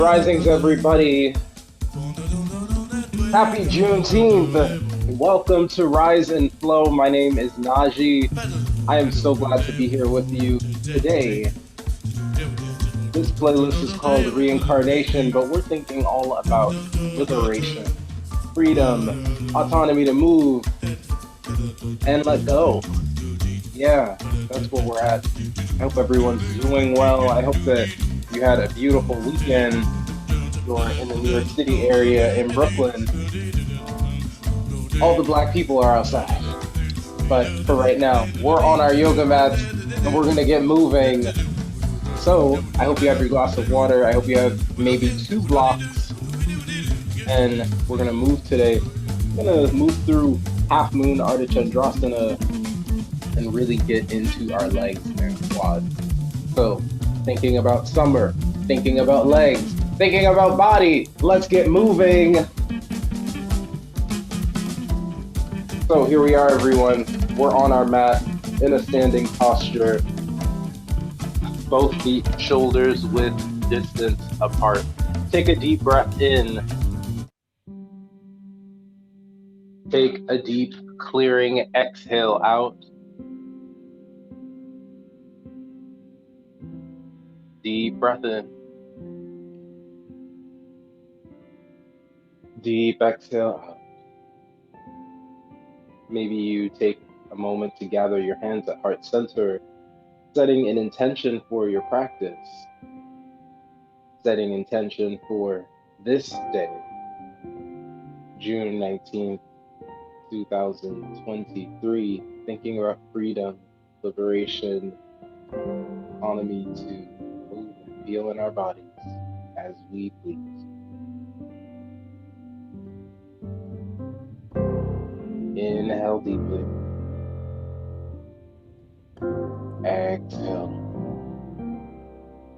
Risings, everybody. Happy Juneteenth. Welcome to Rise and Flow. My name is Naji. I am so glad to be here with you today. This playlist is called Reincarnation, but we're thinking all about liberation, freedom, autonomy to move, and let go. Yeah, that's where we're at. I hope everyone's doing well. I hope that you had a beautiful weekend. You're in the New York City area in Brooklyn. All the black people are outside. But for right now, we're on our yoga mats and we're gonna get moving. So I hope you have your glass of water. I hope you have maybe 2 blocks. And we're gonna move today. We're gonna move through Half Moon Ardha Chandrasana and really get into our legs and quads. So thinking about summer, thinking about legs, thinking about body, let's get moving. So here we are, everyone. We're on our mat in a standing posture. Both feet, shoulders width distance apart. Take a deep breath in. Take a deep clearing exhale out. Deep breath in. Deep exhale out. Maybe you take a moment to gather your hands at heart center, setting an intention for your practice, setting intention for this day, June 19th, 2023, thinking about freedom, liberation, autonomy to move and feel in our bodies as we please. Inhale deeply. Exhale.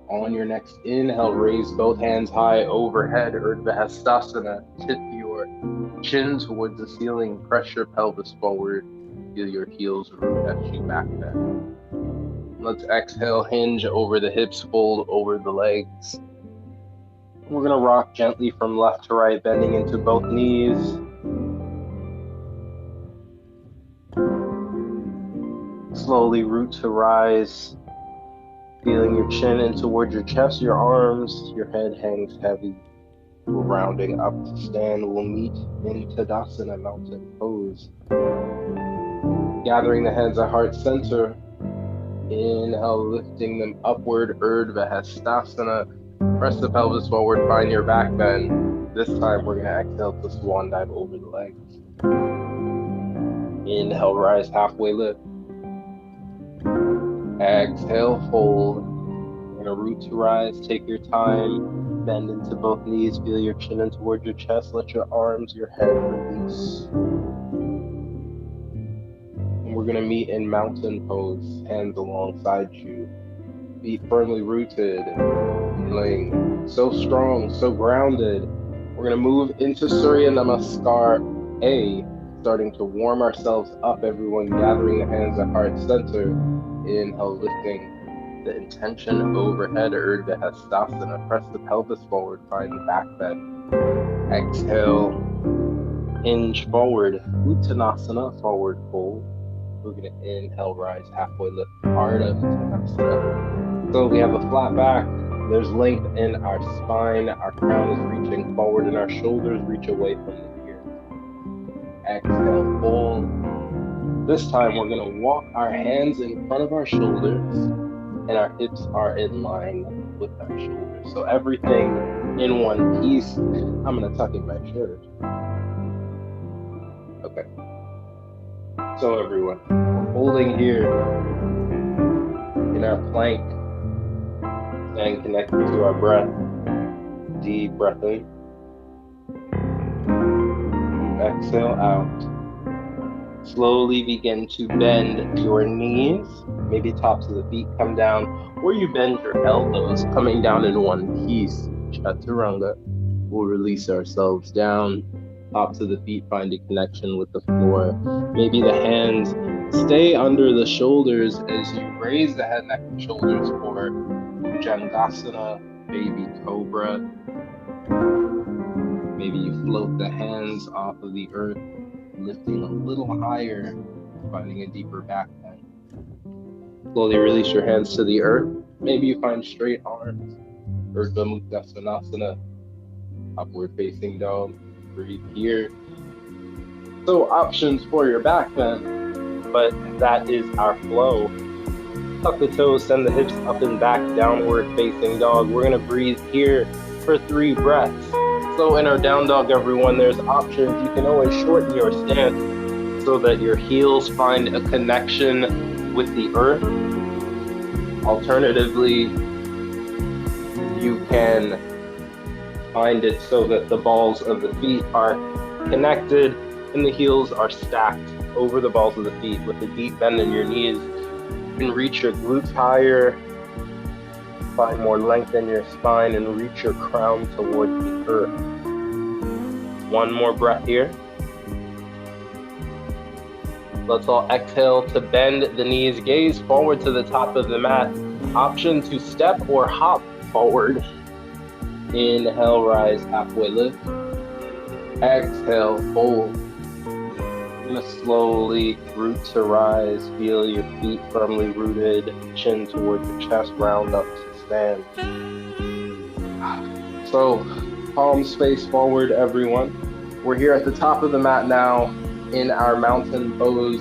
On your next inhale, raise both hands high overhead, Urdhva Hastasana. Tip your chin towards the ceiling, press your pelvis forward, feel your heels root as you back bend. Let's exhale, hinge over the hips, fold over the legs. We're gonna rock gently from left to right, bending into both knees. Slowly root to rise, feeling your chin in towards your chest, your arms, your head hangs heavy. We're rounding up to stand. We'll meet in Tadasana, mountain pose. Gathering the hands at heart center. Inhale, lifting them upward, Urdhva Hastasana. Press the pelvis forward, find your back bend. This time we're gonna exhale to swan dive over the legs. Inhale, rise, halfway lift. Exhale, fold. We're gonna root to rise, take your time, bend into both knees, feel your chin in towards your chest, let your arms, your head release. And we're gonna meet in mountain pose, hands alongside you, feet firmly rooted, feeling so strong, so grounded. We're gonna move into Surya Namaskar A, starting to warm ourselves up, everyone, gathering the hands at heart center. Inhale, lifting the intention overhead, Urdhva Hastasana. Press the pelvis forward, find the back bend. Exhale, hinge forward, Uttanasana, forward fold. We're gonna inhale, rise, halfway lift, Ardha Chandrasana. So we have a flat back, there's length in our spine, our crown is reaching forward and our shoulders reach away from the ears. Exhale, fold. This time we're gonna walk our hands in front of our shoulders and our hips are in line with our shoulders. So everything in one piece. I'm gonna tuck in my shirt. Okay. So everyone, we're holding here in our plank and connected to our breath. Deep breath in. Exhale out. Slowly begin to bend your knees, maybe tops of the feet come down, or you bend your elbows coming down in one piece. Chaturanga. We'll release ourselves down, tops of the feet find a connection with the floor. Maybe the hands stay under the shoulders as you raise the head, neck, and shoulders for Bhujangasana, baby cobra. hands off of the earth, lifting a little higher, finding a deeper back bend. Slowly release your hands to the earth. Maybe you find straight arms. Urdhva Mukta Svanasana, upward facing dog. Breathe here. So options for your back bend, but that is our flow. Tuck the toes, send the hips up and back, downward facing dog. We're gonna breathe here for 3 breaths. So in our down dog, everyone, there's options. You can always shorten your stance so that your heels find a connection with the earth. Alternatively, you can find it so that the balls of the feet are connected and the heels are stacked over the balls of the feet with a deep bend in your knees. You can reach your glutes higher, find more length in your spine, and reach your crown towards the earth. One more breath here. Let's all exhale to bend the knees, gaze forward to the top of the mat. Option to step or hop forward. Inhale, rise, halfway lift. Exhale, fold. You're gonna slowly root to rise. Feel your feet firmly rooted, chin towards your chest, round up to stand. So, palms face forward, everyone. We're here at the top of the mat now in our mountain pose.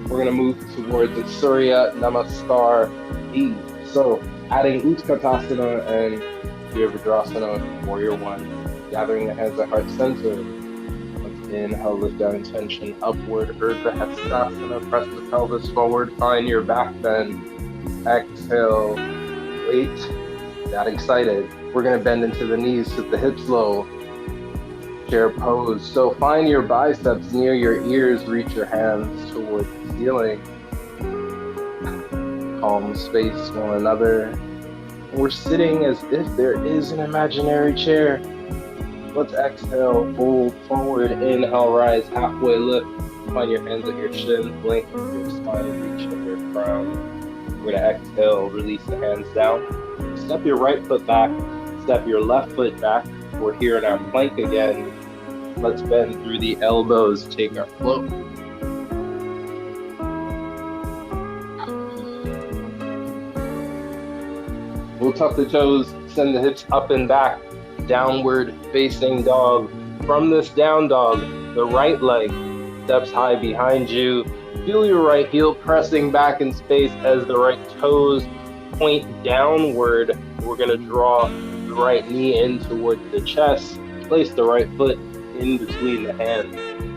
We're gonna move towards the Surya Namaskar E. So, adding Utkatasana and Virabhadrasana, Warrior One. Gathering the hands at heart center. Inhale, lift down intention upward. Urdhva Hastasana, press the pelvis forward. Find your back bend. Exhale, wait. Got excited. We're gonna bend into the knees, sit the hips low. Chair pose. So find your biceps near your ears. Reach your hands towards the ceiling. Palms face one another. We're sitting as if there is an imaginary chair. Let's exhale, fold forward, inhale, rise, halfway lift. Find your hands at your shins, lengthen your spine, reach in your crown. We're gonna exhale, release the hands down. Step your right foot back, step your left foot back. We're here in our plank again. Let's bend through the elbows, take our float. We'll tuck the toes, send the hips up and back. Downward facing dog. From this down dog, the right leg steps high behind you. Feel your right heel pressing back in space as the right toes point downward. We're gonna draw the right knee in towards the chest. Place the right foot in between the hands.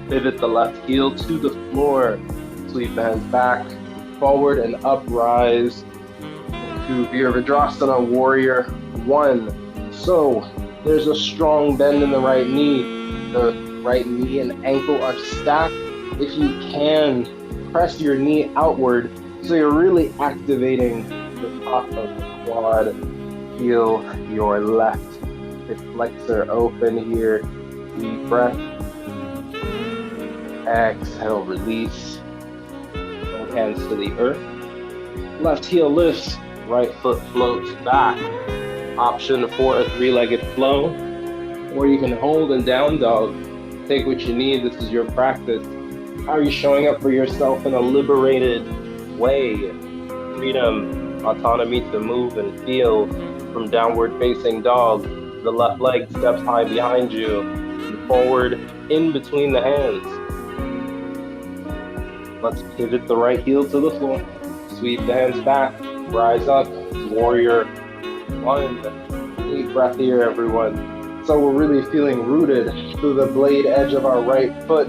Pivot the left heel to the floor. Sweep the hands back, forward and up, rise to Virabhadrasana, Warrior One. So, there's a strong bend in the right knee. The right knee and ankle are stacked. If you can, press your knee outward so you're really activating the top of the quad. Feel your left hip flexor open here. Deep breath. Exhale, release. Both hands to the earth. Left heel lifts, right foot floats back. Option for a 3-legged flow, or you can hold and down dog. Take what you need. This is your practice. How are you showing up for yourself in a liberated way? Freedom, autonomy to move and feel. From downward facing dog, the left leg steps high behind you, and forward in between the hands. Let's pivot the right heel to the floor. Sweep the hands back, rise up, Warrior One. Deep breath here, everyone. So we're really feeling rooted through the blade edge of our right foot.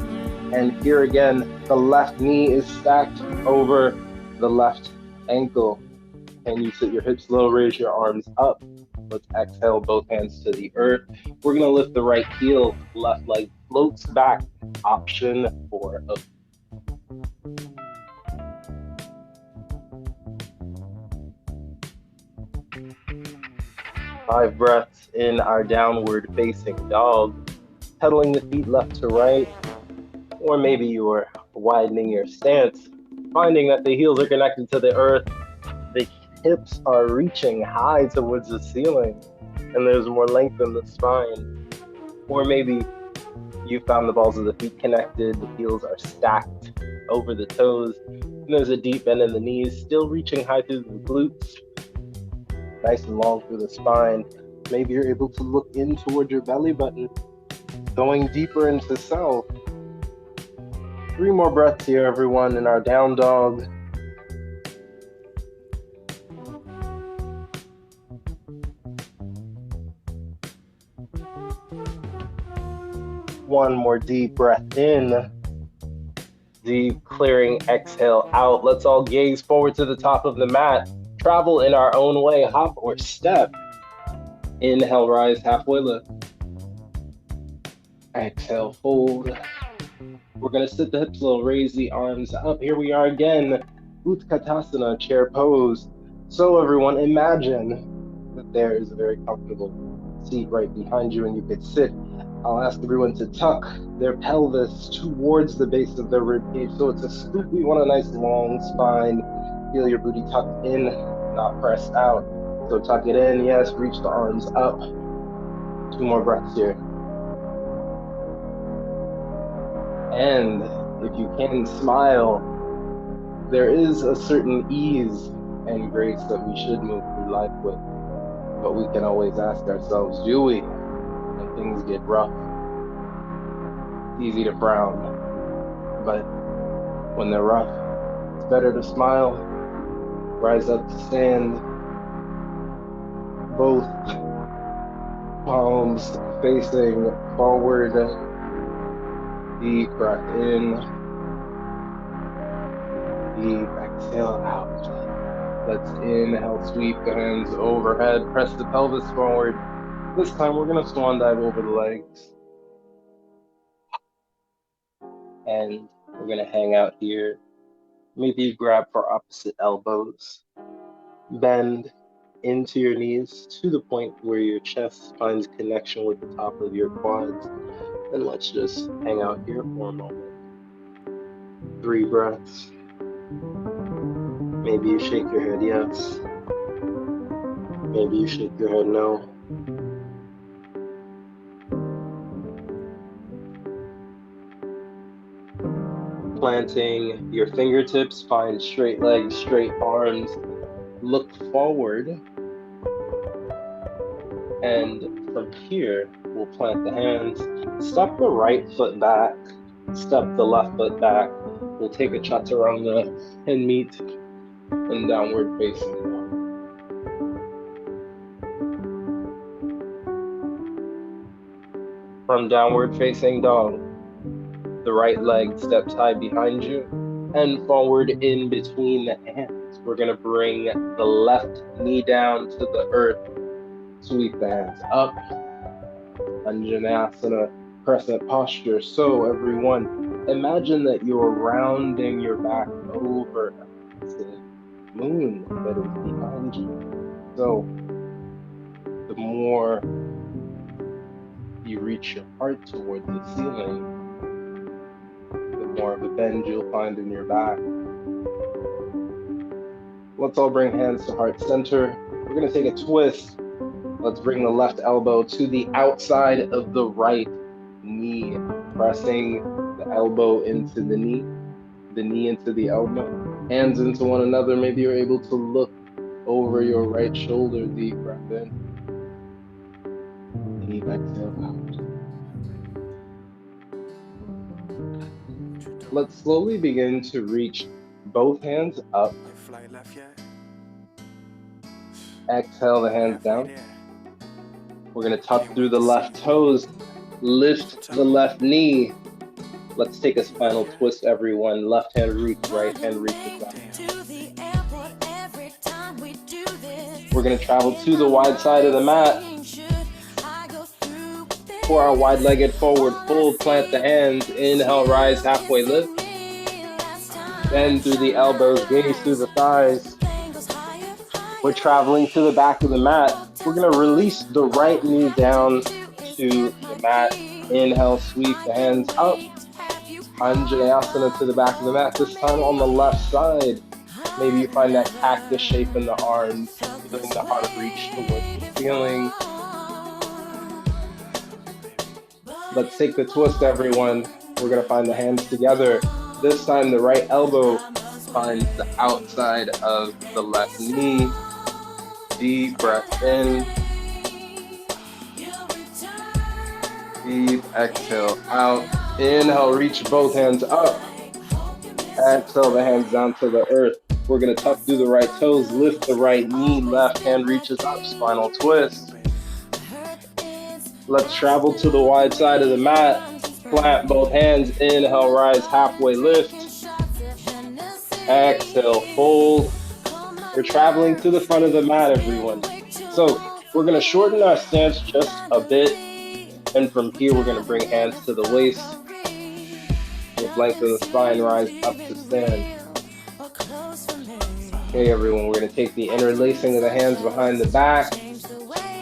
And here again, the left knee is stacked over the left ankle. Can you sit your hips low, raise your arms up? Let's exhale, both hands to the earth. We're gonna lift the right heel, left leg floats back. Option for a 5 breaths in our downward facing dog, pedaling the feet left to right, or maybe you are widening your stance, finding that the heels are connected to the earth, the hips are reaching high towards the ceiling, and there's more length in the spine. Or maybe You found the balls of the feet connected, the heels are stacked over the toes, and there's a deep bend in the knees, still reaching high through the glutes, nice and long through the spine. Maybe you're able to look in toward your belly button, going deeper into self. 3 more breaths here, everyone, in our down dog. One more deep breath in. Deep clearing exhale out. Let's all gaze forward to the top of the mat. Travel in our own way, hop or step. Inhale, rise, halfway lift. Exhale, fold. We're going to sit the hips low, raise the arms up. Here we are again, Utkatasana, chair pose. So everyone, imagine that there is a very comfortable seat right behind you and you could sit. I'll ask everyone to tuck their pelvis towards the base of their ribcage. So it's a scoop. We want a nice long spine. Feel your booty tucked in, not pressed out. So tuck it in, yes, reach the arms up. 2 more breaths here. And if you can smile, there is a certain ease and grace that we should move through life with. But we can always ask ourselves, do we? When things get rough, it's easy to frown. But when they're rough, it's better to smile, rise up to stand, both palms facing forward. Deep breath in, deep exhale out. Let's inhale, sweep the hands overhead, press the pelvis forward. This time we're gonna swan dive over the legs. And we're gonna hang out here. Maybe you grab for opposite elbows. Bend into your knees to the point where your chest finds connection with the top of your quads. And let's just hang out here for a moment. 3 breaths. Maybe you shake your head yes. Maybe you shake your head no. Planting your fingertips, find straight legs, straight arms. Look forward. And from here, we'll plant the hands. Step the right foot back. Step the left foot back. We'll take a chaturanga and meet in downward facing dog. From downward facing dog, the right leg steps high behind you and forward in between the hands. We're going to bring the left knee down to the earth. Sweep the hands up. Anjaneyasana, crescent posture. So everyone, imagine that you're rounding your back over the moon that is behind you. So the more you reach your heart towards the ceiling, the more of a bend you'll find in your back. Let's all bring hands to heart center. We're going to take a twist. Let's bring the left elbow to the outside of the right knee, pressing the elbow into the knee into the elbow, hands into one another. Maybe you're able to look over your right shoulder. Deep breath in, deep exhale out. Let's slowly begin to reach both hands up. Exhale the hands down. We're going to tuck through the left toes, lift the left knee. Let's take a spinal twist, everyone. Left hand reach, right hand reach the back. We're going to travel to the wide side of the mat. For our wide-legged forward fold, plant the hands. Inhale, rise, halfway lift. Bend through the elbows, gaze through the thighs. We're traveling to the back of the mat. We're going to release the right knee down to the mat. Inhale, sweep the hands up. Anjaneyasana to the back of the mat. This time on the left side. Maybe you find that cactus shape in the arms, feeling the heart reach towards the ceiling. Let's take the twist, everyone. We're gonna find the hands together. This time the right elbow finds the outside of the left knee. Deep breath in. Deep exhale out. Inhale, reach both hands up. Exhale the hands down to the earth. We're gonna tuck through the right toes, lift the right knee, left hand reaches up, spinal twist. Let's travel to the wide side of the mat. Plant both hands, inhale, rise, halfway lift. Exhale, fold. We're traveling to the front of the mat, everyone. So we're gonna shorten our stance just a bit. And from here, we're gonna bring hands to the waist. With length of the spine, rise up to stand. Okay, everyone, we're gonna take the interlacing of the hands behind the back.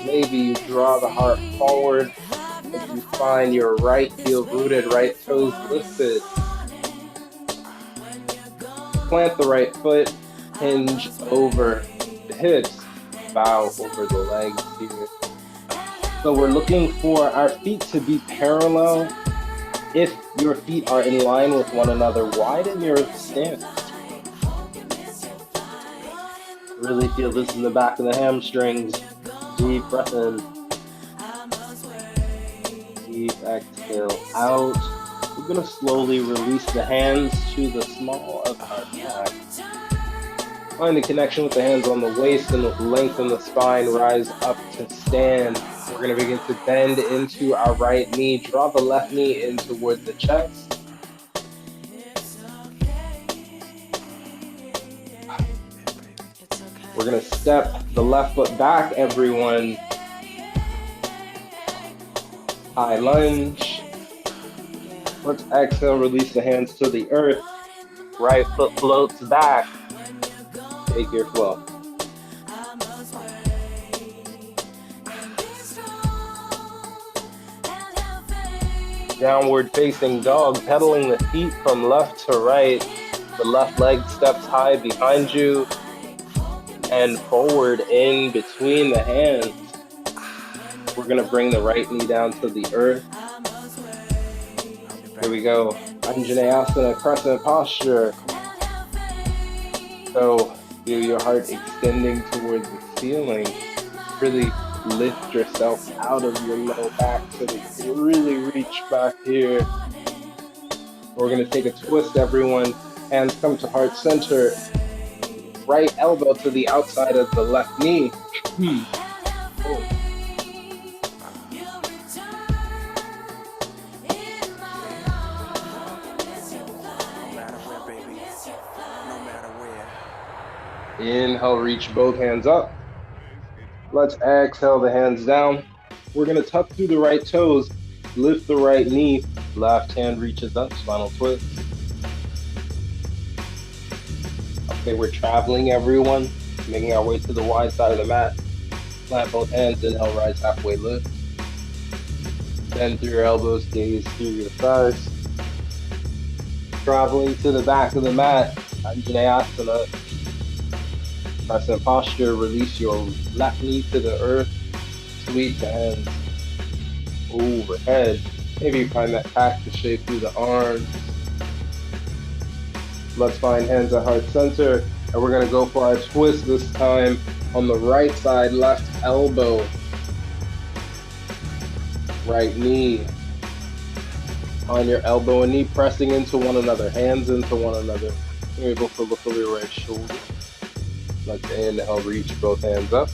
Maybe you draw the heart forward. If you find your right heel rooted, right toes lifted. Plant the right foot, hinge over the hips, bow over the legs here. So we're looking for our feet to be parallel. If your feet are in line with one another, widen your stance. Really feel this in the back of the hamstrings. Deep breath in. Deep exhale out. We're going to slowly release the hands to the small of our back. Find the connection with the hands on the waist and with length in the spine. Rise up to stand. We're going to begin to bend into our right knee. Draw the left knee in towards the chest. We're going to step the left foot back, everyone. High lunge. Let's exhale, release the hands to the earth. Right foot floats back. Take your flow. Downward facing dog, pedaling the feet from left to right. The left leg steps high behind you and forward in between the hands. We're going to bring the right knee down to the earth. Here we go. Anjaneyasana, crescent posture. So feel your heart extending towards the ceiling. Really lift yourself out of your low back so that you can really reach back here. We're going to take a twist, everyone. Hands come to heart center. Right elbow to the outside of the left knee. Oh. Inhale, reach both hands up. Let's exhale the hands down. We're going to tuck through the right toes, lift the right knee, left hand reaches up, spinal twist. Okay, we're traveling, everyone, making our way to the wide side of the mat. Plant both hands, inhale, rise, halfway lift. Bend through your elbows, gaze through your thighs. Traveling to the back of the mat, Anjaneyasana. Crescent posture, release your left knee to the earth. Sweep the hands overhead. Maybe you find that cactus shape through the arms. Let's find hands at heart center. And we're going to go for our twist this time on the right side, left elbow. Right knee. On your elbow and knee pressing into one another. Hands into one another. You're able to look over your right shoulder. Let's inhale, reach both hands up.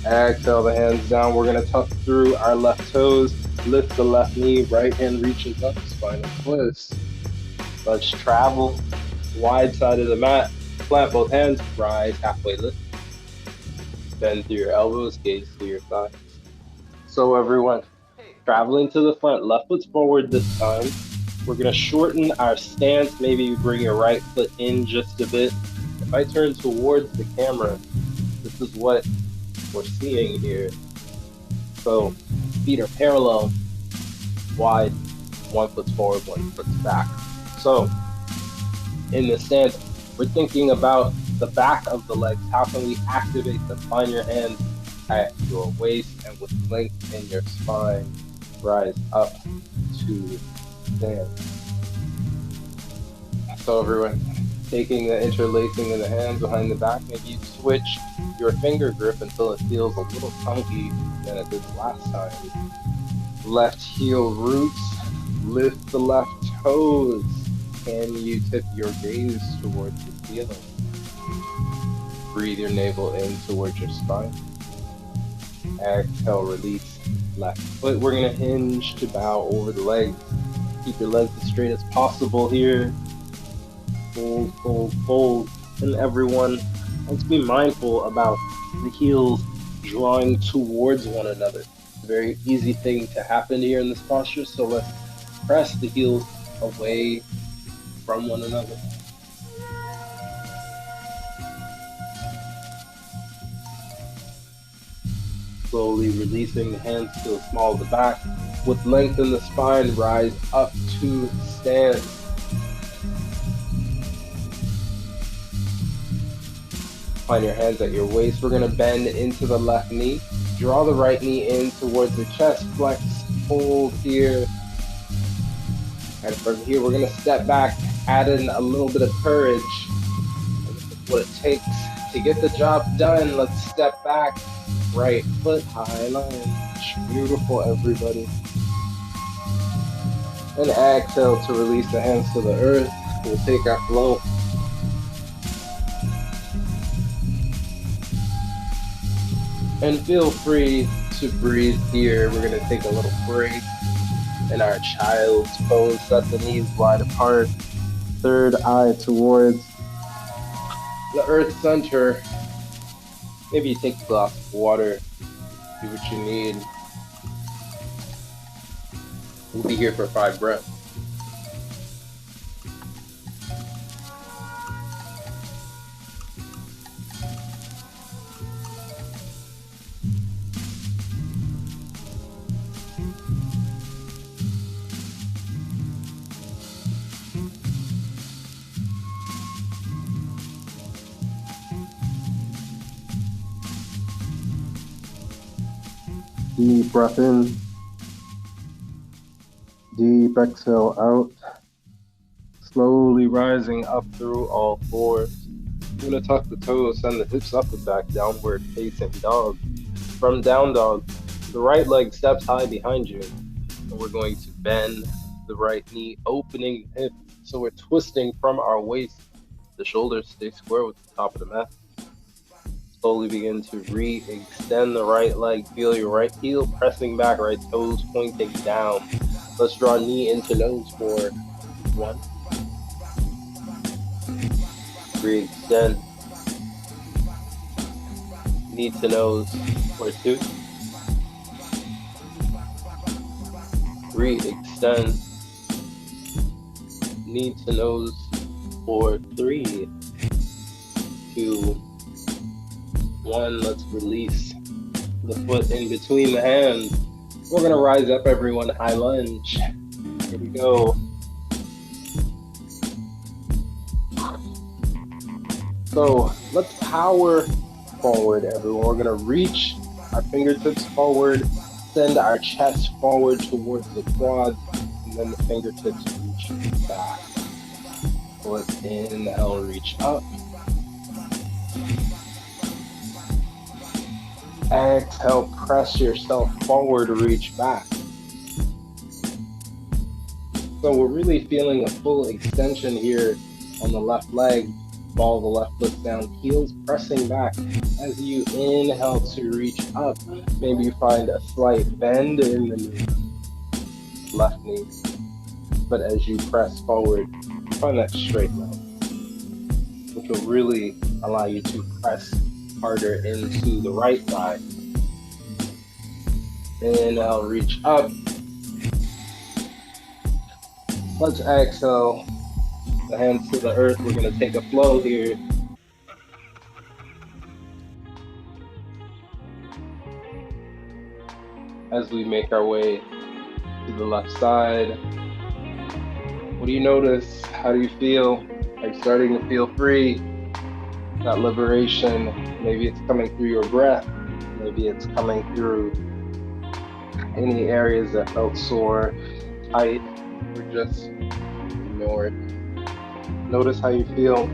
Exhale the hands down. We're going to tuck through our left toes. Lift the left knee. Right hand reaches up. Spinal twist. Let's travel. Wide side of the mat. Plant both hands. Rise, halfway lift. Bend through your elbows. Gaze through your thighs. So everyone, traveling to the front. Left foot's forward this time. We're going to shorten our stance. Maybe you bring your right foot in just a bit. If I turn towards the camera, this is what we're seeing here. So feet are parallel, wide, one foot's forward, one foot's back. So in this stance, we're thinking about the back of the legs. How can we activate them? Find your hands at your waist and with length in your spine. rise up to stand. So everyone, taking the interlacing in the hands behind the back, maybe you switch your finger grip until it feels a little funky than it did last time. Left heel roots, lift the left toes. Can you tip your gaze towards the ceiling? Breathe your navel in towards your spine. Exhale, release left foot. We're gonna hinge to bow over the legs. Keep your legs as straight as possible here. Fold, fold, fold. And everyone, let's be mindful about the heels drawing towards one another. It's a very easy thing to happen here in this posture, so let's press the heels away from one another. Slowly releasing the hands to the small of the back. With length in the spine, rise up to stand. Find your hands at your waist. We're going to bend into the left knee. Draw the right knee in towards the chest. Flex, hold here. And from here, we're going to step back, add in a little bit of courage. What it takes to get the job done. Let's step back. Right foot, high lunge. Beautiful, everybody. And exhale to release the hands to the earth. We'll take our flow. And feel free to breathe here. We're going to take a little break in our child's pose. Set the knees wide apart. Third eye towards the earth center. Maybe you take a glass of water. Do what you need. We'll be here for 5 breaths. Deep breath in. Deep exhale out. Slowly rising up through all fours. You're going to tuck the toes, send the hips up and back, downward facing dog. From down dog, the right leg steps high behind you. And we're going to bend the right knee, opening the hip. So we're twisting from our waist. The shoulders stay square with the top of the mat. Slowly begin to re-extend the right leg. Feel your right heel pressing back, right toes pointing down. Let's draw knee into nose for 1. Re-extend. Knee to nose for 2. Re-extend. Knee to nose for 3, 2, 1. Let's release the foot in between the hands. We're going to rise up, everyone. High lunge. Here we go. So let's power forward, everyone. We're going to reach our fingertips forward, send our chest forward towards the quads, and then the fingertips reach back. So let's inhale, reach up. Exhale, press yourself forward, reach back. So we're really feeling a full extension here on the left leg. Ball the left foot down, heels pressing back. As you inhale to reach up, maybe you find a slight bend in the knee, left knee. But as you press forward, you find that straight leg, which will really allow you to press harder into the right side. Inhale, reach up. Let's exhale the hands to the earth. We're going to take a flow here. As we make our way to the left side. What do you notice? How do you feel? Are you starting to feel free? That liberation, maybe it's coming through your breath, maybe it's coming through Any areas that felt sore, tight, or just ignore it. Notice how you feel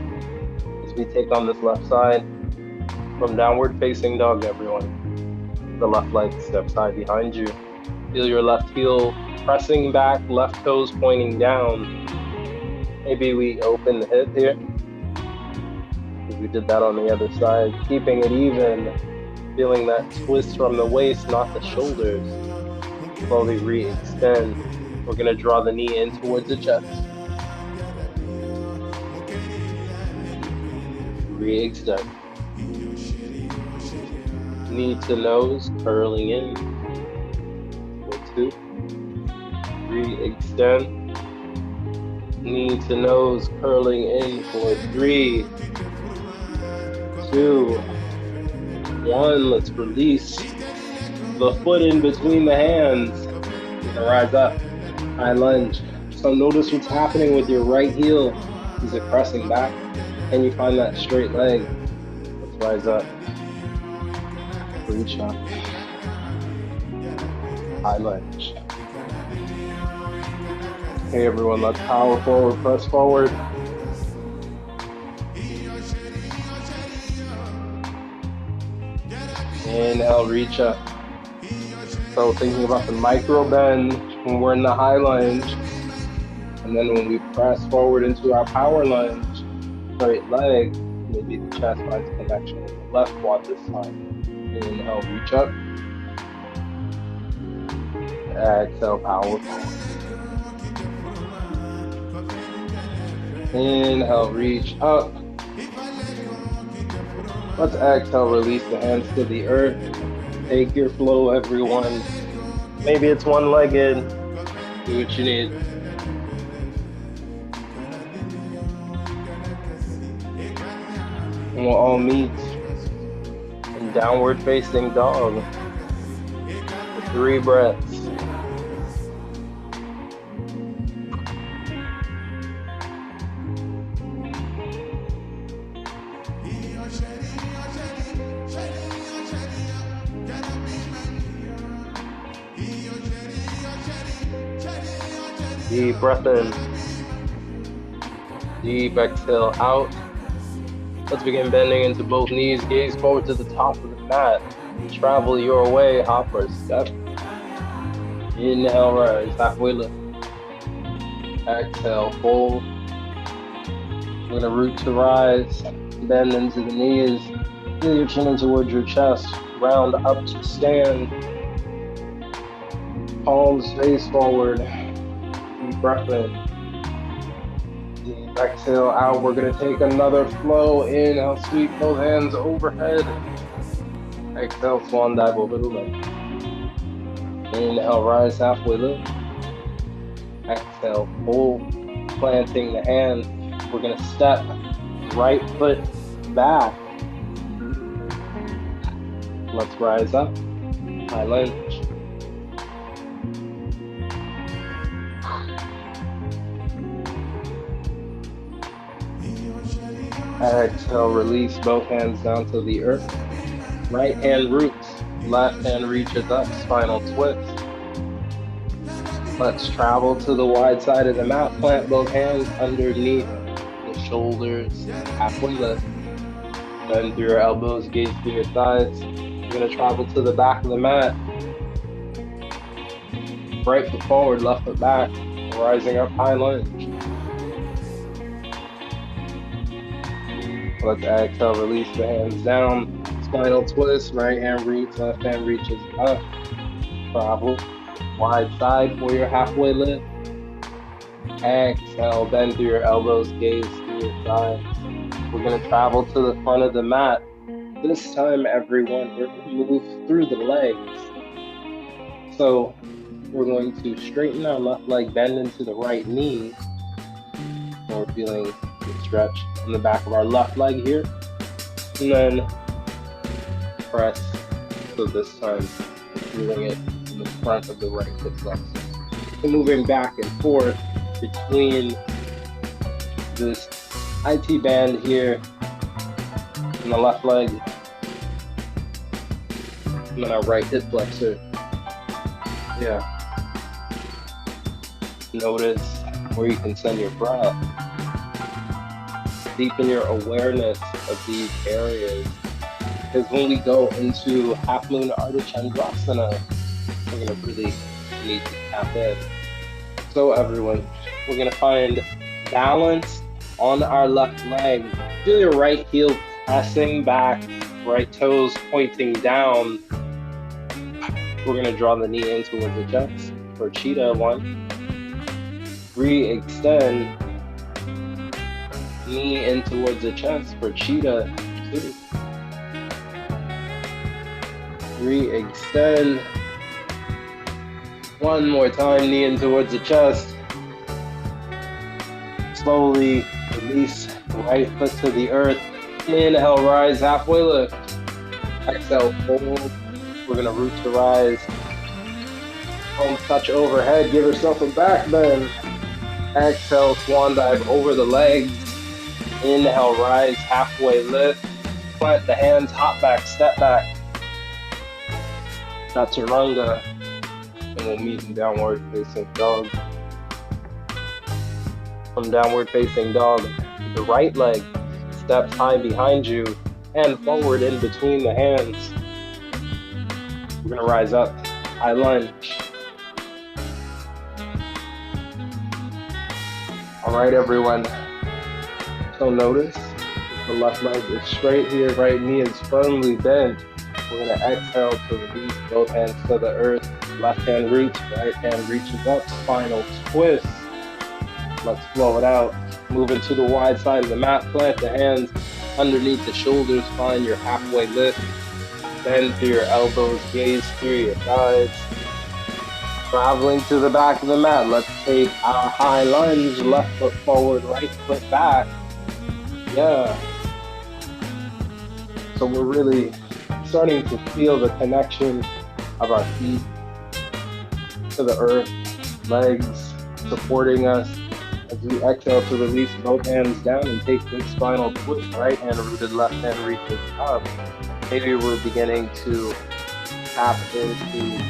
as we take on this left side from downward facing dog, everyone. The left leg steps high behind you. Feel your left heel pressing back, left toes pointing down. Maybe we open the hip here, because we did that on the other side. Keeping it even, feeling that twist from the waist, not the shoulders. Slowly re-extend. We're going to draw the knee in towards the chest. Re-extend. Knee to nose, curling in. For 2. Re-extend. Knee to nose, curling in for 3, 2, 1. Let's release the foot in between the hands. Rise up, high lunge. So notice what's happening with your right heel. Is it pressing back? Can you find that straight leg? Let's rise up. Reach up. High lunge. Hey everyone, let's power forward, press forward. Inhale, reach up. So thinking about the micro bend when we're in the high lunge, and then when we press forward into our power lunge, straight leg, maybe the chest finds connection with the left quad this time. Inhale, reach up. Exhale, power forward. Inhale, reach up. Let's exhale, release the hands to the earth. Take your flow, everyone. Maybe it's one-legged. Do what you need. And we'll all meet in downward facing dog for 3 breaths. Deep breath in. Deep exhale out. Let's begin bending into both knees. Gaze forward to the top of the mat. Travel your way, hop or step. Inhale, rise, halfway lift. Exhale, fold. We're gonna root to rise. Bend into the knees. Feel your chin in towards your chest. Round up to stand. Palms face forward. Deep breath in. Deep exhale out. We're going to take another flow. Inhale, sweep both hands overhead. Exhale, swan dive over the leg. Inhale, rise, halfway lift. Exhale, pull, planting the hand. We're going to step right foot back. Let's rise up. High lunge. Exhale, release both hands down to the earth. Right hand roots, left hand reaches up, spinal twist. Let's travel to the wide side of the mat. Plant both hands underneath the shoulders, halfway lift. Bend through your elbows, gaze through your thighs. You're going to travel to the back of the mat. Right foot forward, left foot back. Rising up, high lunge. Let's exhale, release the hands down. Spinal twist, right hand reach, left hand reaches up. Travel, wide side for your halfway lift. Exhale, bend through your elbows, gaze through your thighs. We're going to travel to the front of the mat. This time, everyone, we're going to move through the legs. So we're going to straighten our left leg, bend into the right knee. So we're feeling the stretch on the back of our left leg here. And then press. So this time, we're feeling it in the front of the right hip flexor. So moving back and forth between this IT band here and the left leg, and then our right hip flexor. Yeah. Notice where you can send your breath. Deepen your awareness of these areas. Because when we go into Half Moon Ardha Chandrasana, we're going to really need to tap in. So everyone, we're going to find balance on our left leg. Feel your right heel pressing back, right toes pointing down. We're going to draw the knee in towards the chest for Cheetah 1. Re-extend. Knee in towards the chest for Cheetah 2. Re-extend. One more time, knee in towards the chest. Slowly release right foot to the earth. Inhale, rise, halfway lift. Exhale, fold. We're gonna root to rise. Palms touch overhead, give yourself a back bend. Exhale, swan dive over the legs. Inhale, rise, halfway lift. Plant the hands, hop back, step back. Chaturanga. And we'll meet in downward facing dog. From downward facing dog, the right leg steps high behind you and forward in between the hands. We're gonna rise up, high lunge. All right, everyone. So notice the left leg is straight here, right knee is firmly bent. We're gonna exhale to release both hands to the earth. Left hand roots, right hand reaches up, spinal twist. Let's flow it out. Move into the wide side of the mat, plant the hands underneath the shoulders, find your halfway lift. Bend through your elbows, gaze through your thighs. Traveling to the back of the mat, let's take our high lunge, left foot forward, right foot back. Yeah. So we're really starting to feel the connection of our feet to the earth, legs supporting us as we exhale to release both hands down and take big spinal twist. Right hand rooted, left hand reaches up. Maybe we're beginning to tap into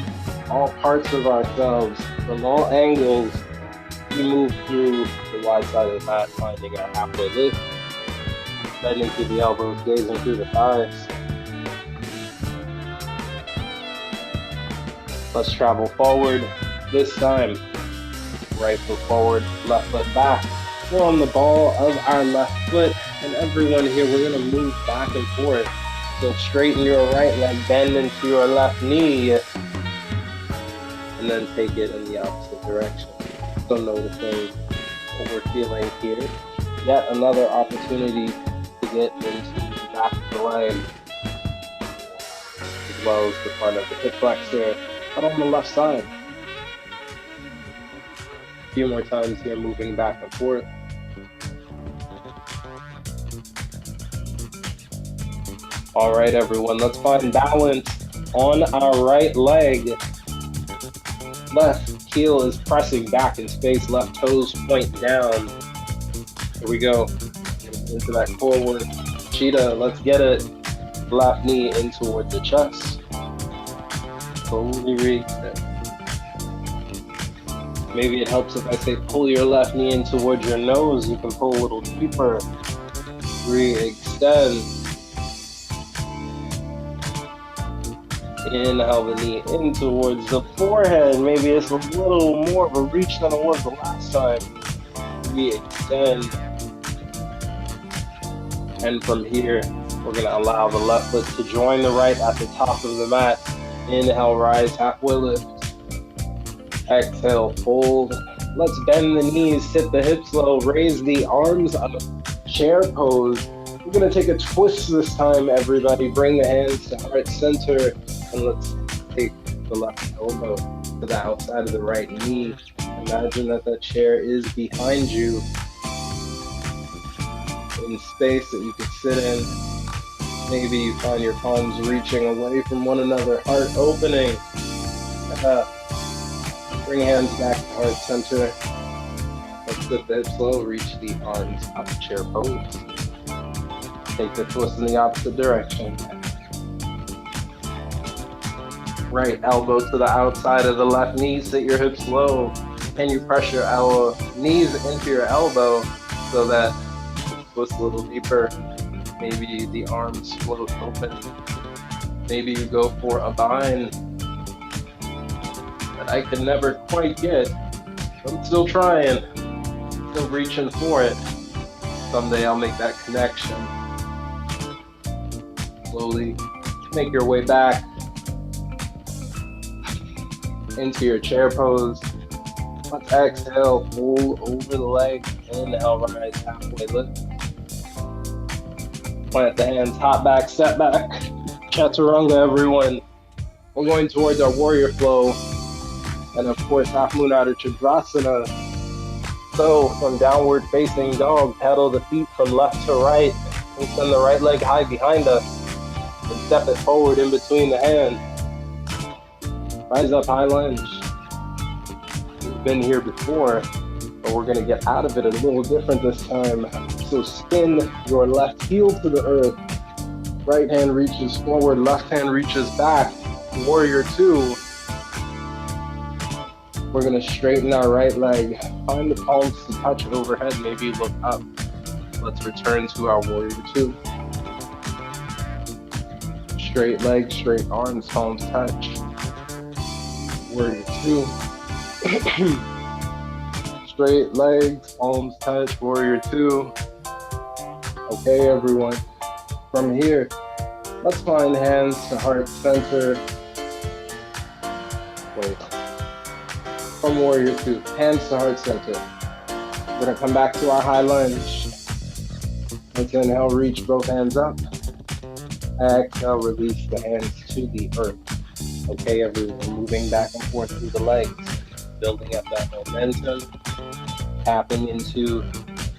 all parts of ourselves from all angles. We move through the wide side of the mat, finding our halfway lift, bending through the elbows, gazing through the thighs. Let's travel forward. This time, right foot forward, left foot back. We're on the ball of our left foot, and everyone here, we're gonna move back and forth. So straighten your right leg, bend into your left knee, and then take it in the opposite direction. So noticing what we're feeling here. Yet another opportunity to get into the back of the leg, as well as the front of the hip flexor, but on the left side. A few more times here, moving back and forth. All right, everyone, let's find balance on our right leg. Left heel is pressing back in space, left toes point down. Here we go, into that forward cheetah, let's get it. Left knee in towards the chest. Slowly reset. Maybe it helps if I say pull your left knee in towards your nose. You can pull a little deeper. Re-extend. Inhale the knee in towards the forehead. Maybe it's a little more of a reach than it was the last time. Re-extend. And from here, we're going to allow the left foot to join the right at the top of the mat. Inhale, rise, halfway lift. Exhale, fold. Let's bend the knees, sit the hips low, raise the arms up. Chair pose. We're going to take a twist this time, everybody. Bring the hands to heart center, and let's take the left elbow to the outside of the right knee. Imagine that the chair is behind you in space that you could sit in. Maybe you find your palms reaching away from one another, heart opening. Bring hands back to heart center. Let's sit the hips low, reach the arms up, chair pose. Take the twist in the opposite direction. Right elbow to the outside of the left knee, sit your hips low. Can you press your knees into your elbow so that it twists a little deeper? Maybe the arms float open. Maybe you go for a bind that I can never quite get. I'm still trying, still reaching for it. Someday I'll make that connection. Slowly make your way back into your chair pose. Let's exhale, pull over the leg. Inhale, rise, halfway lift. Plant the hands, hop back, step back. Chaturanga, everyone. We're going towards our warrior flow. And of course, Half Moon Ardha Chandrasana. So from downward facing dog, pedal the feet from left to right. And send the right leg high behind us. And step it forward in between the hands. Rise up, high lunge. We've been here before, but we're gonna get out of it a little different this time. So spin your left heel to the earth. Right hand reaches forward, left hand reaches back. Warrior two. We're gonna straighten our right leg. Find the palms to touch overhead, maybe look up. Let's return to our warrior two. Straight legs, straight arms, palms touch. Warrior two. Straight legs, palms touch, warrior two. Okay, everyone. From here, let's find hands to heart center. Wait. From warrior two, hands to heart center. We're gonna come back to our high lunge. Let's inhale, reach both hands up. Exhale, release the hands to the earth. Okay, everyone, moving back and forth through the legs, building up that momentum, tapping into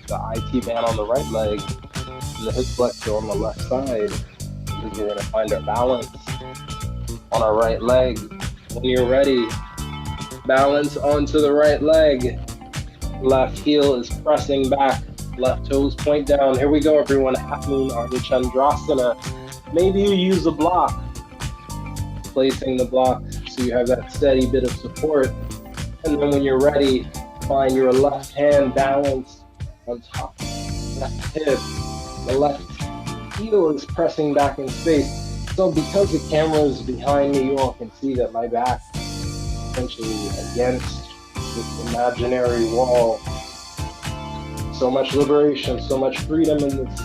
the IT band on the right leg, and the hip flexor on the left side, because we're gonna find our balance on our right leg. When you're ready, balance onto the right leg. Left heel is pressing back, left toes point down. Here we go, everyone, Half Moon Ardha Chandrasana. Maybe you use a block. Placing the block so you have that steady bit of support. And then when you're ready, find your left hand balanced on top of the left hip. The left heel is pressing back in space. So because the camera is behind me, you all can see that my back is essentially against this imaginary wall. So much liberation, so much freedom in this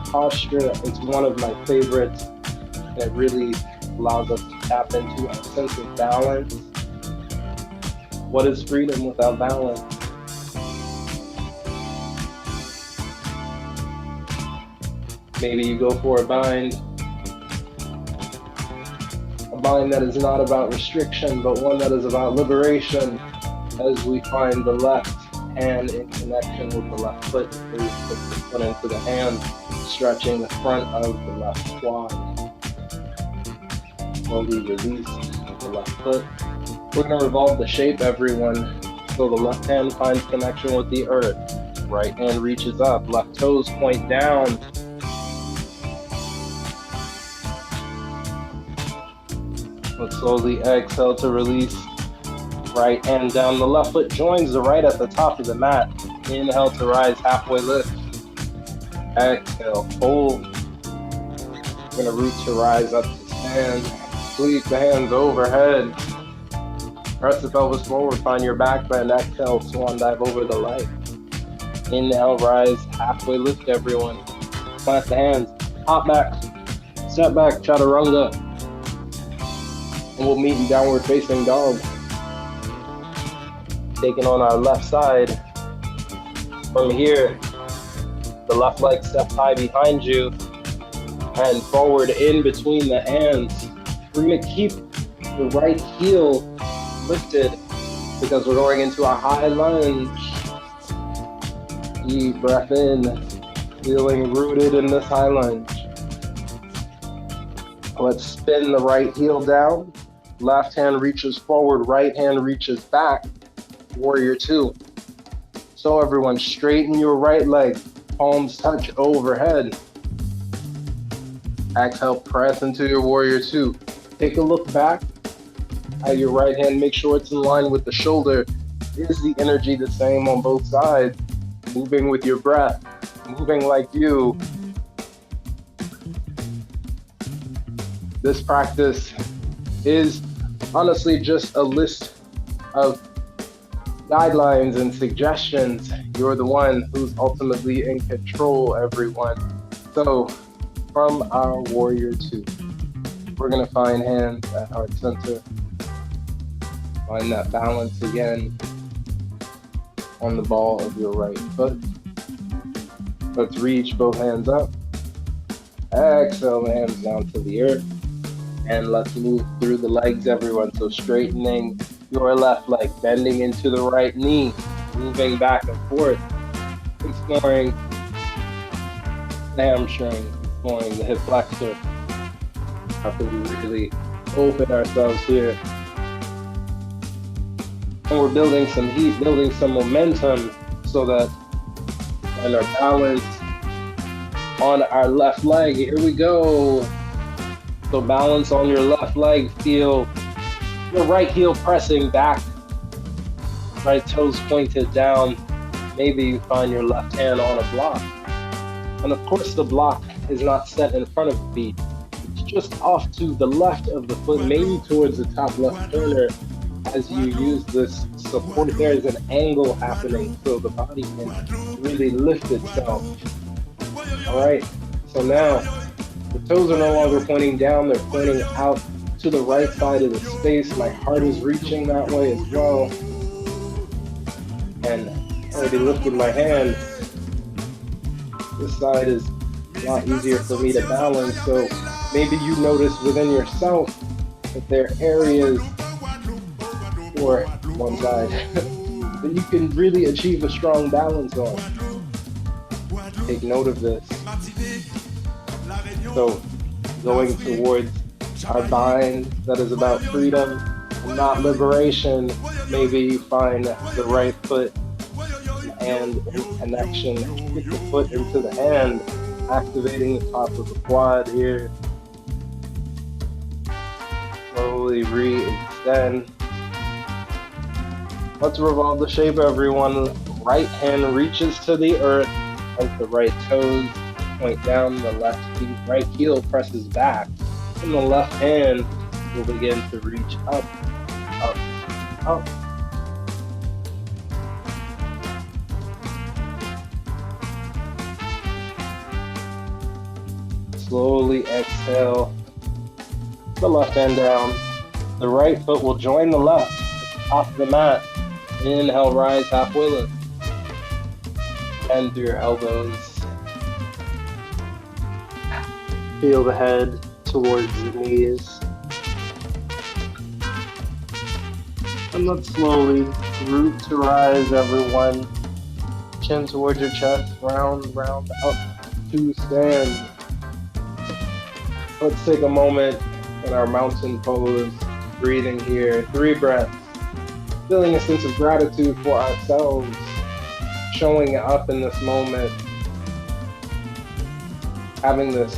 posture. It's one of my favorites. It really allows us to tap into a sense of balance. What is freedom without balance? Maybe you go for a bind that is not about restriction, but one that is about liberation, as we find the left hand in connection with the left foot. Please put the foot into the hand, stretching the front of the left quad. Slowly release the left foot. We're going to revolve the shape, everyone. So the left hand finds connection with the earth. Right hand reaches up. Left toes point down. Let's slowly exhale to release. Right hand down. The left foot joins the right at the top of the mat. Inhale to rise, halfway lift. Exhale, fold. We're going to root to rise up to stand. Sweep the hands overhead. Press the pelvis forward, find your back bend. Exhale, swan dive over the leg. Inhale, rise, halfway lift, everyone. Plant the hands, hop back, step back, chaturanga. And we'll meet in downward facing dog. Taking on our left side. From here, the left leg steps high behind you and forward in between the hands. We're going to keep the right heel lifted because we're going into a high lunge. Deep breath in, feeling rooted in this high lunge. Let's spin the right heel down. Left hand reaches forward, right hand reaches back. Warrior two. So everyone, straighten your right leg. Palms touch overhead. Exhale, press into your warrior two. Take a look back at your right hand. Make sure it's in line with the shoulder. Is the energy the same on both sides? Moving with your breath, moving like you. This practice is honestly just a list of guidelines and suggestions. You're the one who's ultimately in control, everyone. So from our warrior two, we're gonna find hands at heart center. Find that balance again on the ball of your right foot. Let's reach both hands up. Exhale the hands down to the earth. And let's move through the legs, everyone. So straightening your left leg, bending into the right knee, moving back and forth, exploring the hamstring, exploring the hip flexor. How can we really open ourselves here? And we're building some heat, building some momentum so that and our balance on our left leg. Here we go. So balance on your left leg. Feel your right heel pressing back, right toes pointed down. Maybe you find your left hand on a block. And of course the block is not set in front of the feet. It's just off to the left of the foot, maybe towards the top left corner. As you use this support, there is an angle happening so the body can really lift itself. All right, so now the toes are no longer pointing down, they're pointing out to the right side of the space. My heart is reaching that way as well. And I already lifted my hand. This side is a lot easier for me to balance, so maybe you notice within yourself that there are areas or one side that you can really achieve a strong balance on. Take note of this. So going towards our bind that is about freedom and not liberation, maybe you find the right foot and in connection, kick the foot into the hand, activating the top of the quad here. Slowly re-extend. Let's revolve the shape, everyone. Right hand reaches to the earth as the right toes point down, the left feet, right heel presses back, and the left hand will begin to reach up, up, up. Slowly exhale the left hand down. The right foot will join the left at the top of the mat. Inhale, rise halfway lift. Bend through your elbows. Feel the head towards the knees. And let's slowly root to rise, everyone. Chin towards your chest, round, round, up to stand. Let's take a moment in our mountain pose, breathing here, 3 breaths. Feeling a sense of gratitude for ourselves, showing up in this moment, having this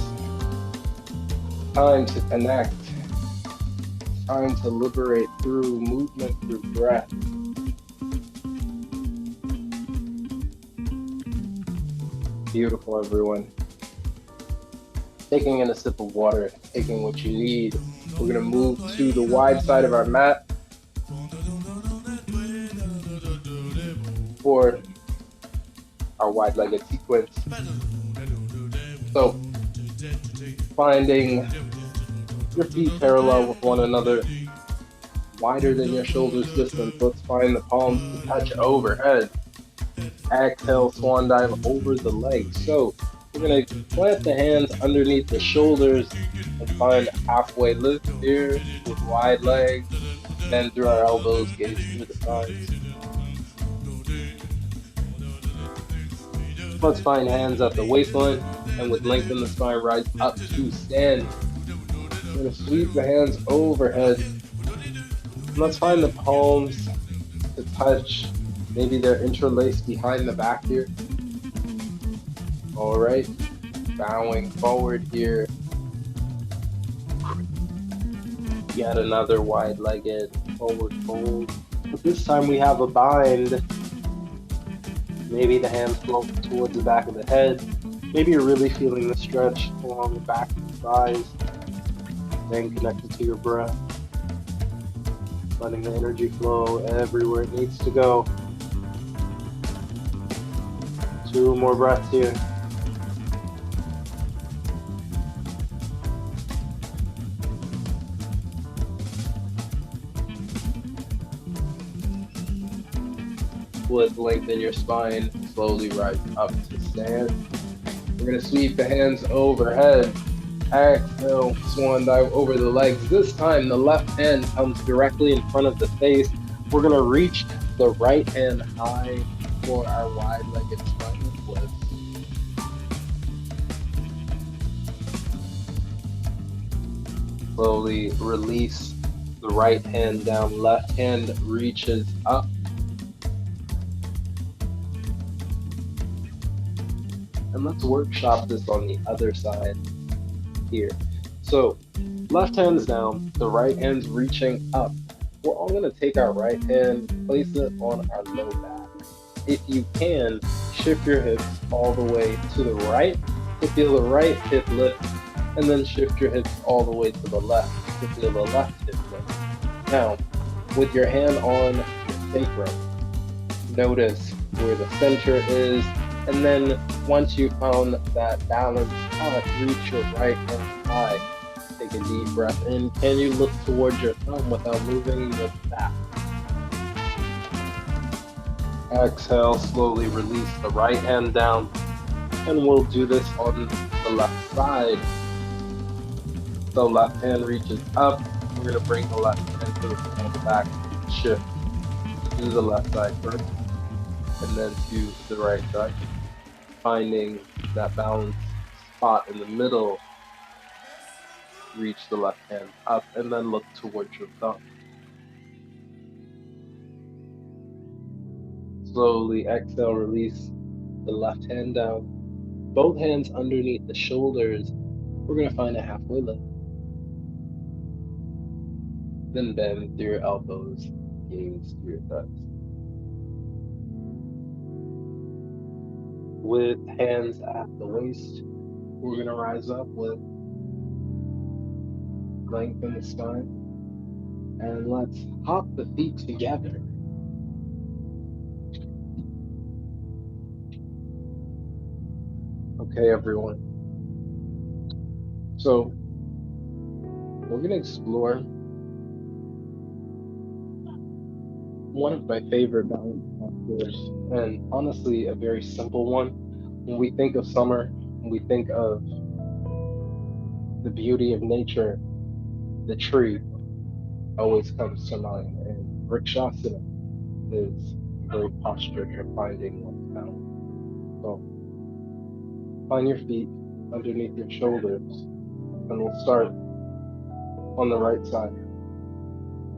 time to connect, time to liberate through movement, through breath. Beautiful, everyone. Taking in a sip of water, taking what you need. We're gonna move to the wide side of our mat for our wide-legged sequence. So, finding your feet parallel with one another, wider than your shoulders distance. Let's find the palms to touch overhead. Exhale, swan dive over the legs. So, we're going to plant the hands underneath the shoulders and find halfway lift here with wide legs. Then through our elbows, gaze through the sides. Let's find hands at the waistline and with lengthen the spine, rise up to stand. We're going to sweep the hands overhead. Let's find the palms to touch. Maybe they're interlaced behind the back here. All right, bowing forward here. Yet another wide-legged forward fold. But this time we have a bind. Maybe the hands float towards the back of the head. Maybe you're really feeling the stretch along the back of the thighs. Staying connected to your breath. Letting the energy flow everywhere it needs to go. 2 more breaths here. Split, lengthen your spine, slowly rise up to stand. We're going to sweep the hands overhead. Exhale, swan dive over the legs. This time, the left hand comes directly in front of the face. We're going to reach the right hand high for our wide-legged spinal twist. Slowly release the right hand down. Left hand reaches up. And let's workshop this on the other side here. So left hand's down, the right hand's reaching up. We're all going to take our right hand, place it on our low back. If you can, shift your hips all the way to the right to feel the right hip lift, and then shift your hips all the way to the left to feel the left hip lift. Now, with your hand on your sacrum, notice where the center is, and then once you found that balance spot, reach your right hand high. Take a deep breath in. Can you look towards your thumb without moving your back? Exhale, slowly release the right hand down. And we'll do this on the left side. So left hand reaches up. We're going to bring the left hand to the front of the back. Shift to the left side first, and then to the right side. Finding that balance spot in the middle, reach the left hand up and then look towards your thumb. Slowly exhale, release the left hand down. Both hands underneath the shoulders. We're going to find a halfway lift. Then bend through your elbows, gaze through your thighs. With hands at the waist, we're going to rise up with lengthen the spine. And let's hop the feet together. Okay, everyone. So we're going to explore one of my favorite balance postures, and honestly, a very simple one. When we think of summer, when we think of the beauty of nature, the tree always comes to mind, and Vrikshasana is a great posture for finding one's balance. So find your feet underneath your shoulders, and we'll start on the right side.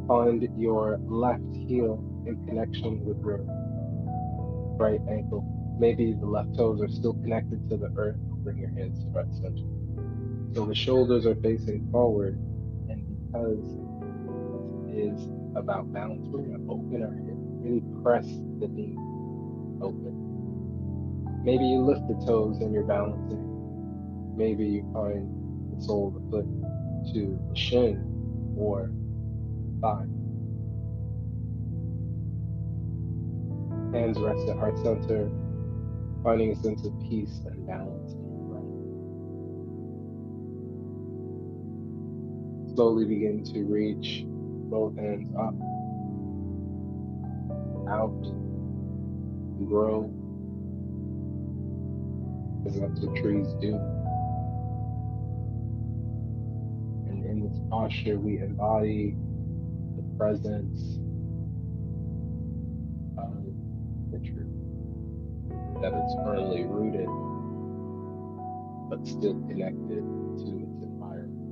Find your left heel in connection with your right ankle. Maybe the left toes are still connected to the earth. Bring your hands to right center. So the shoulders are facing forward, and because this is about balance, we're going to open our hip, really press the knee open. Maybe you lift the toes and you're balancing. Maybe you find the sole of the foot to the shin or thigh. Hands rest at heart center, finding a sense of peace and balance in your breath. Slowly begin to reach both hands up, out, grow, because that's what trees do. And in this posture, we embody the presence of the tree, that it's firmly rooted, but still connected to its environment.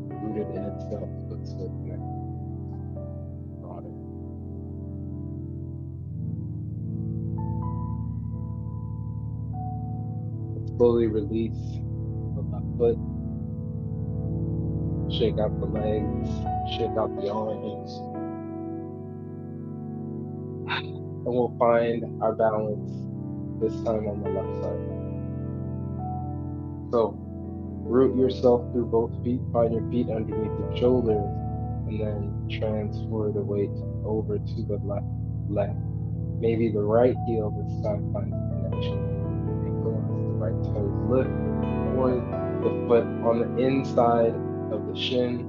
Rooted in itself, but still connected to its broader. Let's slowly release the left foot. Shake out the legs, shake out the arms, and we'll find our balance this time on the left side. So root yourself through both feet, find your feet underneath your shoulders, and then transfer the weight over to the left leg. Maybe the right heel this time finds connection with the ankle as the right toes lift, or the foot on the inside of the shin,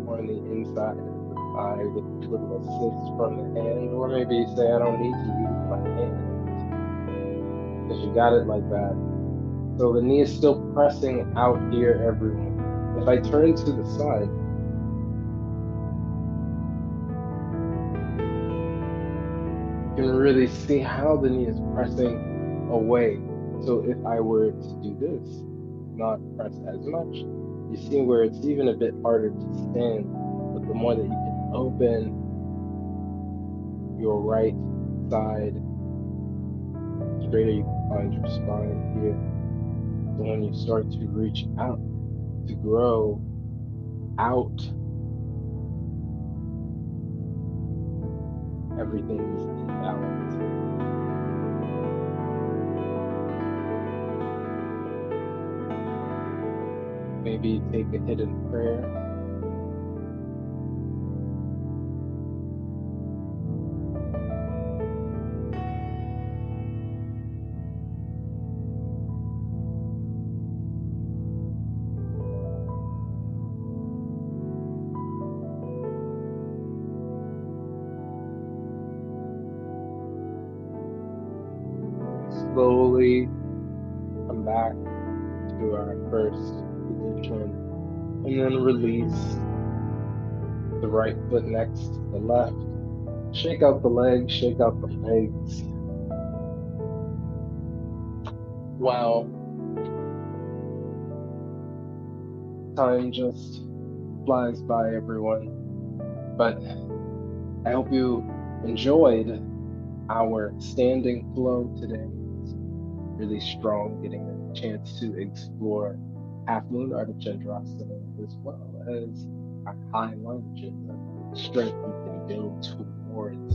or on the inside of the thigh with a little assist from the hand, or maybe you say, I don't need to use my hand because you got it like that. So the knee is still pressing out here, everyone. If I turn to the side, you can really see how the knee is pressing away. So if I were to do this, not press as much, you see where it's even a bit harder to stand, but the more that you can open your right side, straighter you can find your spine here. So when you start to reach out, to grow out, everything is in balance. Maybe take a hidden prayer. Slowly come back to our first position, and then release the right foot next to the left. Shake out the legs, shake out the legs. Wow, time just flies by, everyone. But I hope you enjoyed our standing flow today. It's really strong, getting a chance to explore Half Moon Ardha Chandrasana as well as our high lunge and the strength we can build towards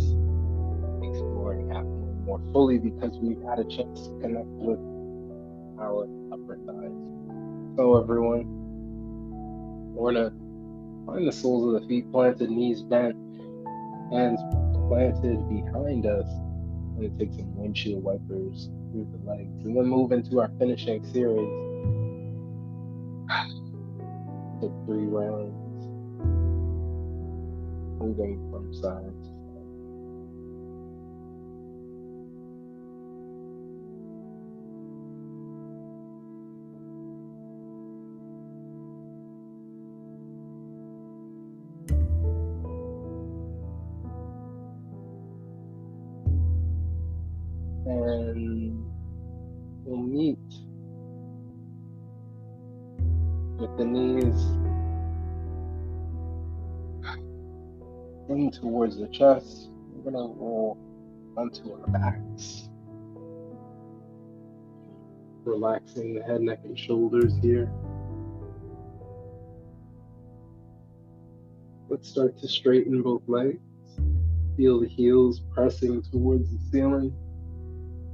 exploring Half Moon more fully, because we've had a chance to connect with our upper thighs. So everyone, we're gonna find the soles of the feet planted, knees bent, hands planted behind us. I'm gonna take some windshield wipers through the legs, and then move into our finishing series. Take 3 rounds, moving from side to side. And we'll meet with the knees in towards the chest. We're gonna roll onto our backs, relaxing the head, neck, and shoulders here. Let's start to straighten both legs. Feel the heels pressing towards the ceiling.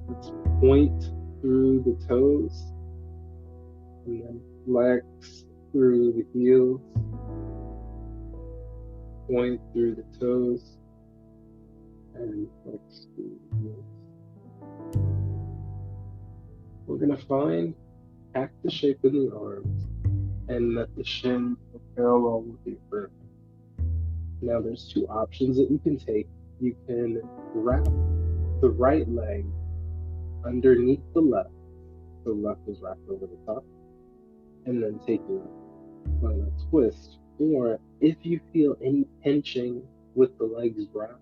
Let's point through the toes, and then flex through the heels. Point through the toes, and flex through the heels. We're gonna find cactus shape in the arms, and let the shin parallel with the earth. Now there's 2 options that you can take. You can wrap the right leg underneath the left. The left is wrapped over the top, and then take your final twist. Or if you feel any pinching with the legs wrapped,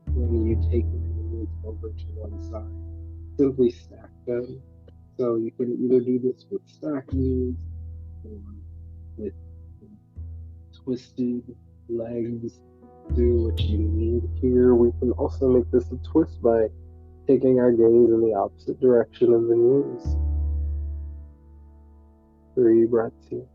then you take the knees over to one side. Simply stack them. So you can either do this with stacked knees or with twisted legs. Do what you need here. We can also make this a twist by taking our gaze in the opposite direction of the knees. 3 breaths here.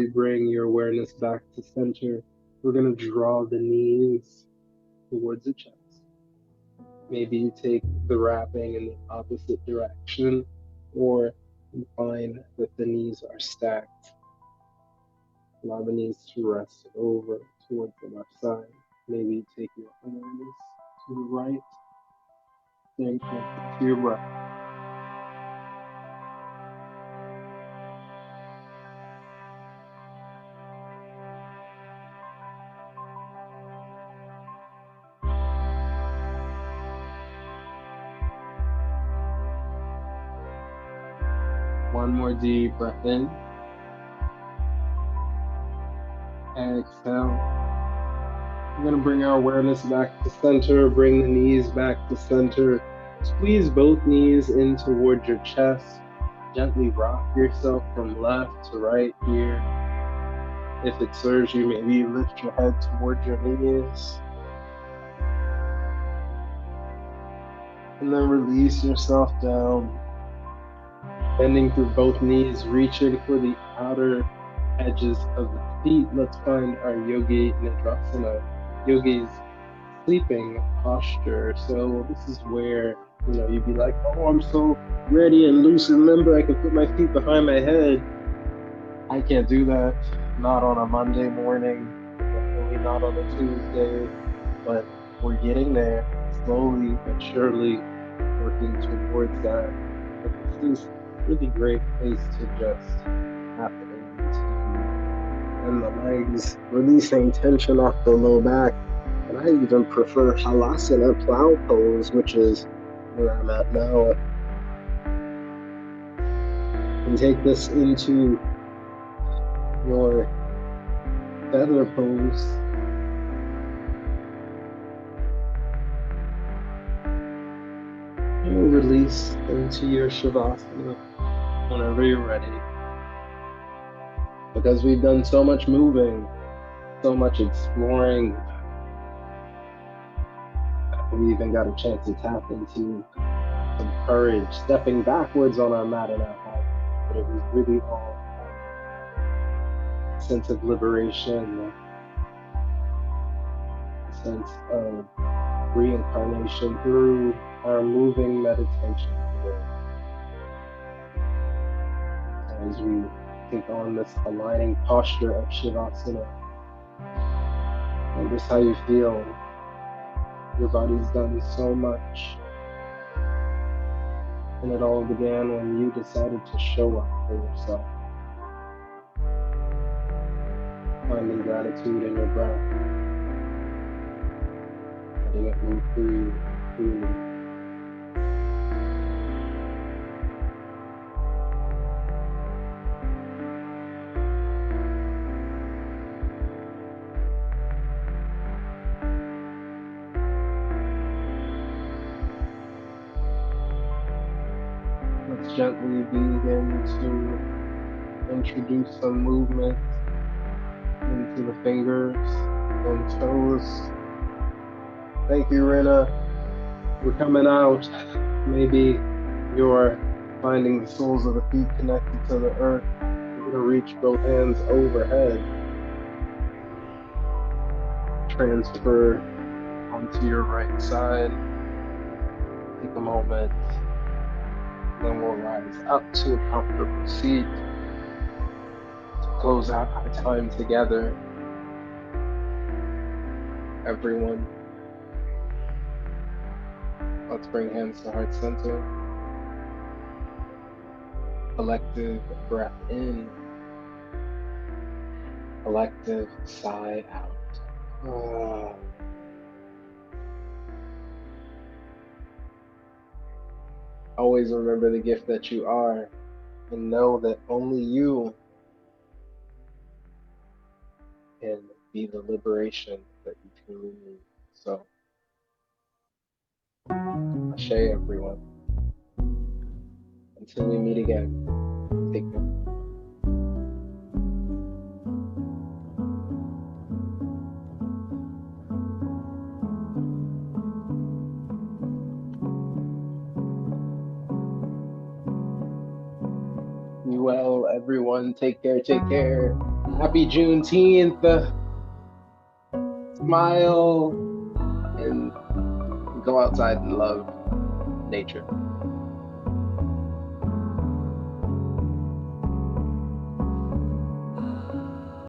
slowly bring your awareness back to center. We're going to draw the knees towards the chest. Maybe you take the wrapping in the opposite direction, or you find that the knees are stacked. Allow the knees to rest over towards the left side. Maybe you take your awareness to the right, staying connected to your breath. One more deep breath in. Exhale. We're going to bring our awareness back to center, bring the knees back to center. Squeeze both knees in towards your chest. Gently rock yourself from left to right here. If it serves you, maybe you lift your head towards your knees. And then release yourself down. Bending through both knees, reaching for the outer edges of the feet. Let's find our Yogi Nidrasana. Yogi's sleeping posture. So this is where, you'd be like, oh, I'm so ready and loose and limber. I can put my feet behind my head. I can't do that. Not on a Monday morning. Definitely not on a Tuesday. But we're getting there, slowly but surely, working towards that. But this is a really great place to just happen into, and the legs, releasing tension off the low back. And I even prefer Halasana plow pose, which is where I'm at now. And take this into your feather pose. And release into your Shavasana whenever you're ready. Because we've done so much moving, so much exploring, we even got a chance to tap into some courage, stepping backwards on our mat in our heart. But it was really all a sense of liberation, a sense of reincarnation through our moving meditation today. As we take on this aligning posture of Shavasana, notice how you feel. Your body's done so much. And it all began when you decided to show up for yourself. Finding gratitude in your breath. Letting it move through you freely. Let's gently begin to introduce some movement into the fingers and toes. Thank you, Rena. We're coming out. Maybe you're finding the soles of the feet connected to the earth. You're going to reach both hands overhead. Transfer onto your right side. Take a moment. Then we'll rise up to a comfortable seat to close out our time together. Everyone, let's bring hands to heart center. Collective breath in. Collective sigh out. Always remember the gift that you are, and know that only you can be the liberation that you truly need. So, ashe, everyone. Until we meet again, take care. Be well, everyone. Take care, take care. Happy Juneteenth. Smile and go outside and love nature.